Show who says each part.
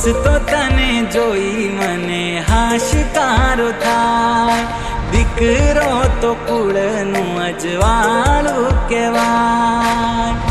Speaker 1: હસતો તને જોઈ મને હાશકારો થાય। દીકરો તો કુળનું અજવાળું કહેવાય।